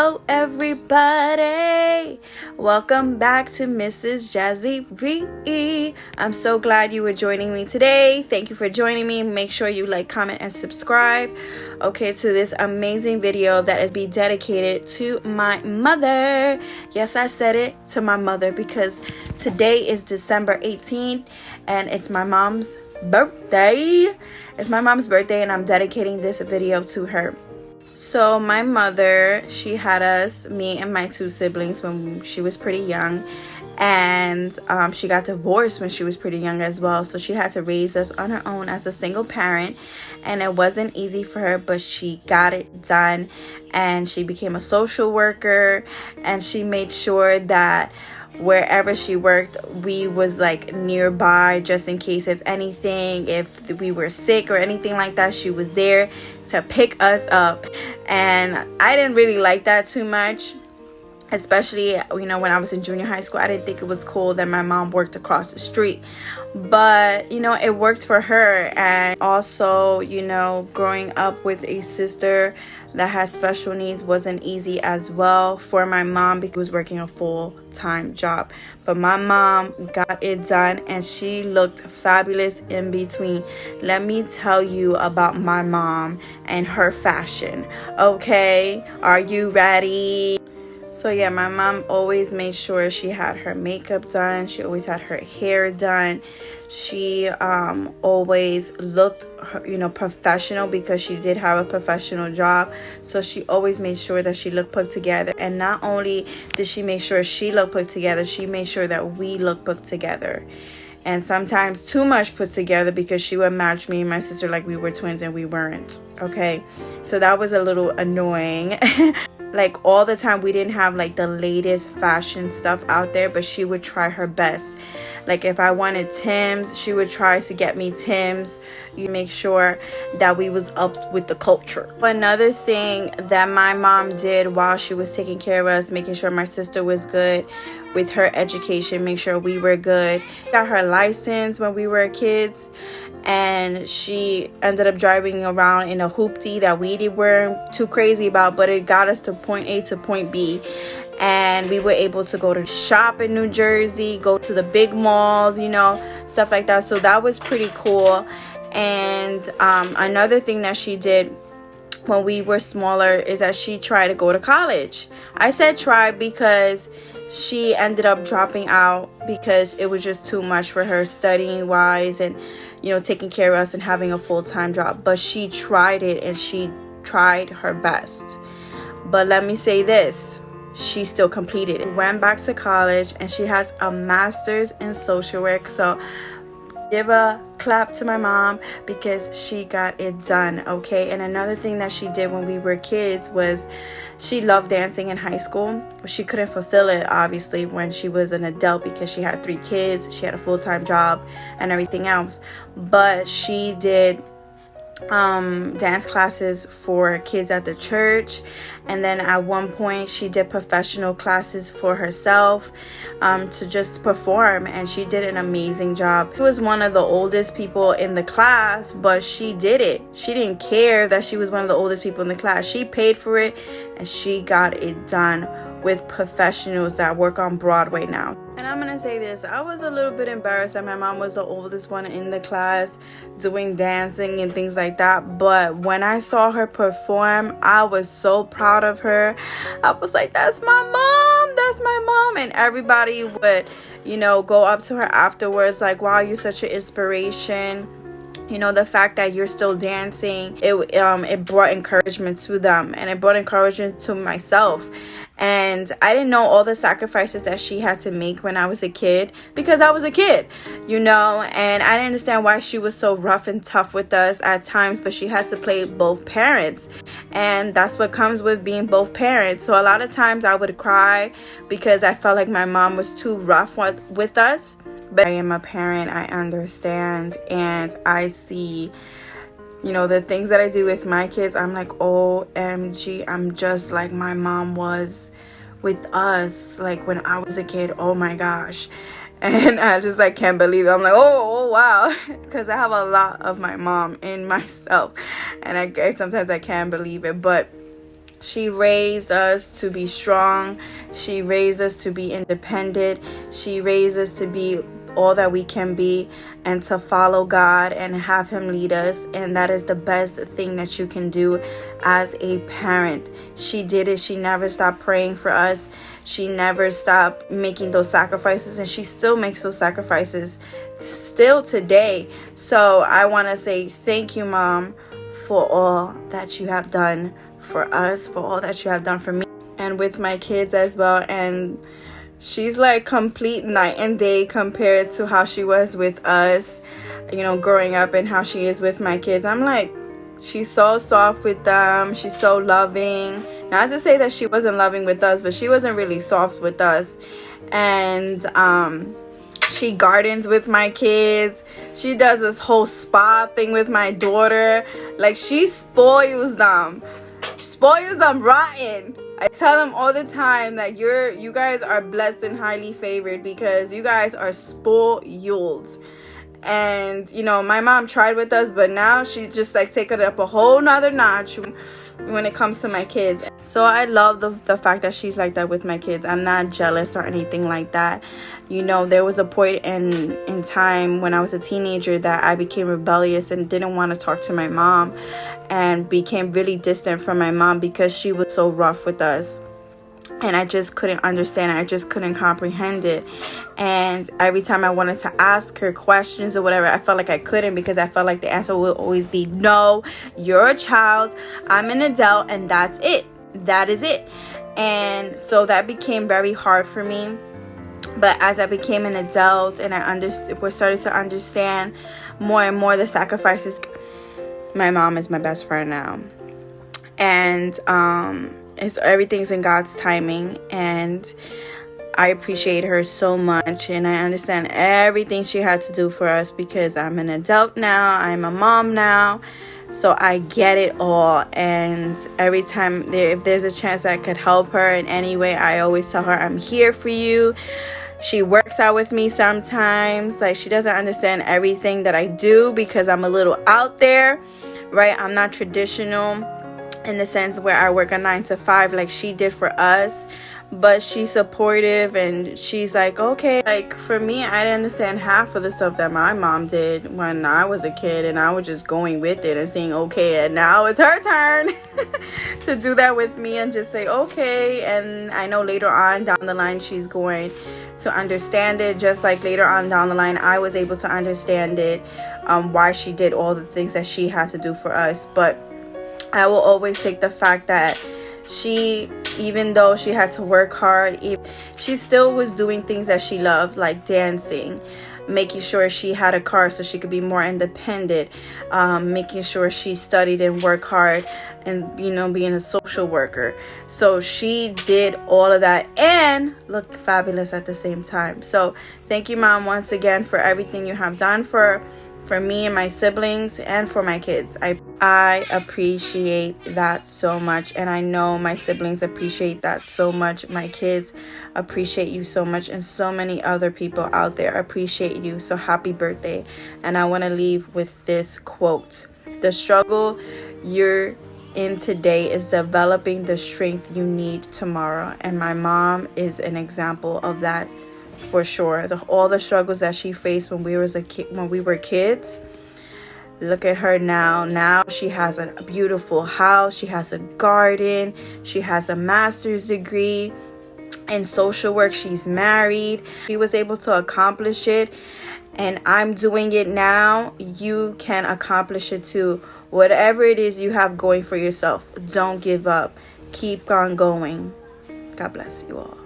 Hello everybody, welcome back to Mrs. Jazzy B. I'm so glad you were joining me today. Thank you for joining me. Make sure you like, comment, and subscribe, okay, to this amazing video that is be dedicated to my mother. Yes, I said it, to my mother, because today is December 18th and it's my mom's birthday. It's my mom's birthday and I'm dedicating this video to her. So my mother, she had us, me and my two siblings, when she was pretty young, and she got divorced when she was pretty young as well. So she had to raise us on her own as a single parent, and it wasn't easy for her, but she got it done, and she became a social worker, and she made sure that wherever she worked, we was like nearby, just in case if anything, if we were sick or anything like that, she was there to pick us up. And I didn't really like that too much, especially, you know, when I was in junior high school. I didn't think it was cool that my mom worked across the street, but you know, it worked for her. And also, you know, growing up with a sister that has special needs wasn't easy as well for my mom, because she was working a full-time job. But my mom got it done and she looked fabulous in between. Let me tell you about my mom and her fashion. Okay, are you ready? So yeah, my mom always made sure she had her makeup done. She always had her hair done. She always looked, you know, professional, because she did have a professional job. So she always made sure that she looked put together. And not only did she make sure she looked put together, she made sure that we looked put together. And sometimes too much put together, because she would match me and my sister like we were twins and we weren't. Okay, so that was a little annoying. Like all the time we didn't have like the latest fashion stuff out there, but she would try her best. Like if I wanted Tim's, she would try to get me Tim's. You make sure that we was up with the culture. Another thing that my mom did while she was taking care of us, making sure my sister was good with her education, make sure we were good. Got her license when we were kids, and she ended up driving around in a hoopty that we weren't too crazy about, but it got us to point A to point B. And we were able to go to shop in New Jersey, go to the big malls, you know, stuff like that. So that was pretty cool. And another thing that she did when we were smaller is that she tried to go to college. I said try because she ended up dropping out because it was just too much for her studying wise and, you know, taking care of us and having a full-time job. But she tried it and she tried her best. But let me say this, she still completed it. Went back to college and she has a master's in social work. So give a clap to my mom because she got it done. Okay, and another thing that she did when we were kids was she loved dancing in high school. She couldn't fulfill it obviously when she was an adult because she had 3 kids, she had a full-time job and everything else, but she did dance classes for kids at the church. And then at one point she did professional classes for herself to just perform, and she did an amazing job. She was one of the oldest people in the class, but she did it. She didn't care that she was one of the oldest people in the class. She paid for it and she got it done with professionals that work on Broadway now. And I'm gonna say this, I was a little bit embarrassed that my mom was the oldest one in the class doing dancing and things like that, but when I saw her perform, I was so proud of her. I was like, that's my mom, that's my mom. And everybody would, you know, go up to her afterwards like, wow, you're such an inspiration. You know, the fact that you're still dancing, it brought encouragement to them, and it brought encouragement to myself. And I didn't know all the sacrifices that she had to make when I was a kid, because I was a kid, you know, and I didn't understand why she was so rough and tough with us at times, but she had to play both parents, and that's what comes with being both parents. So a lot of times I would cry because I felt like my mom was too rough with us. But I am a parent, I understand, and I see, you know, the things that I do with my kids. I'm like, OMG, I'm just like my mom was with us, like when I was a kid. Oh my gosh. And I just like can't believe it. I'm like, oh wow, because I have a lot of my mom in myself, and I sometimes I can't believe it. But She raised us to be strong. She raised us to be independent. She raised us to be all that we can be and to follow God and have Him lead us. And that is the best thing that you can do as a parent. She did it. She never stopped praying for us. She never stopped making those sacrifices, and she still makes those sacrifices still today. So I want to say thank you, Mom, for all that you have done for us, for all that you have done for me and with my kids as well. And she's like complete night and day compared to how she was with us, growing up, and how she is with my kids. I'm like, she's so soft with them. She's so loving. Not to say that she wasn't loving with us, but she wasn't really soft with us. And she gardens with my kids. She does this whole spa thing with my daughter. Like, she spoils them rotten. I tell them all the time that you guys are blessed and highly favored, because you guys are spoiled. And my mom tried with us, but now she just like taking it up a whole nother notch when it comes to my kids. So I love the fact that she's like that with my kids. I'm not jealous or anything like that. There was a point in time when I was a teenager that I became rebellious and didn't want to talk to my mom, and became really distant from my mom because she was so rough with us. And I just couldn't understand it. I just couldn't comprehend it. And every time I wanted to ask her questions or whatever, I felt like I couldn't, because I felt like the answer will always be, no, you're a child, I'm an adult, and that's it. That is it. And so that became very hard for me. But as I became an adult and we started to understand more and more the sacrifices, my mom is my best friend now. And everything's in God's timing, and I appreciate her so much, and I understand everything she had to do for us, because I'm an adult now, I'm a mom now, so I get it all. And every time if there's a chance I could help her in any way, I always tell her, I'm here for you. She works out with me sometimes. Like, she doesn't understand everything that I do, because I'm a little out there, right? I'm not traditional in the sense where I work a 9 to 5 like she did for us, but she's supportive, and she's like, okay, like for me, I didn't understand half of the stuff that my mom did when I was a kid, and I was just going with it and saying okay, and now it's her turn to do that with me and just say okay. And I know later on down the line she's going to understand it, just like later on down the line I was able to understand it, why she did all the things that she had to do for us. But I will always take the fact that she, even though she had to work hard, she still was doing things that she loved, like dancing, making sure she had a car so she could be more independent, making sure she studied and worked hard, and being a social worker. So she did all of that and looked fabulous at the same time. So thank you, Mom, once again for everything you have done for me and my siblings and for my kids. I appreciate that so much, and I know my siblings appreciate that so much. My kids appreciate you so much, and so many other people out there appreciate you. So happy birthday. And I want to leave with this quote: the struggle you're in today is developing the strength you need tomorrow. And my mom is an example of that, for sure. All the struggles that she faced when we were kids, look at her now. She has a beautiful house, she has a garden, she has a master's degree in social work, she's married. She was able to accomplish it, and I'm doing it now. You can accomplish it too. Whatever it is you have going for yourself, don't give up. Keep on going. God bless you all.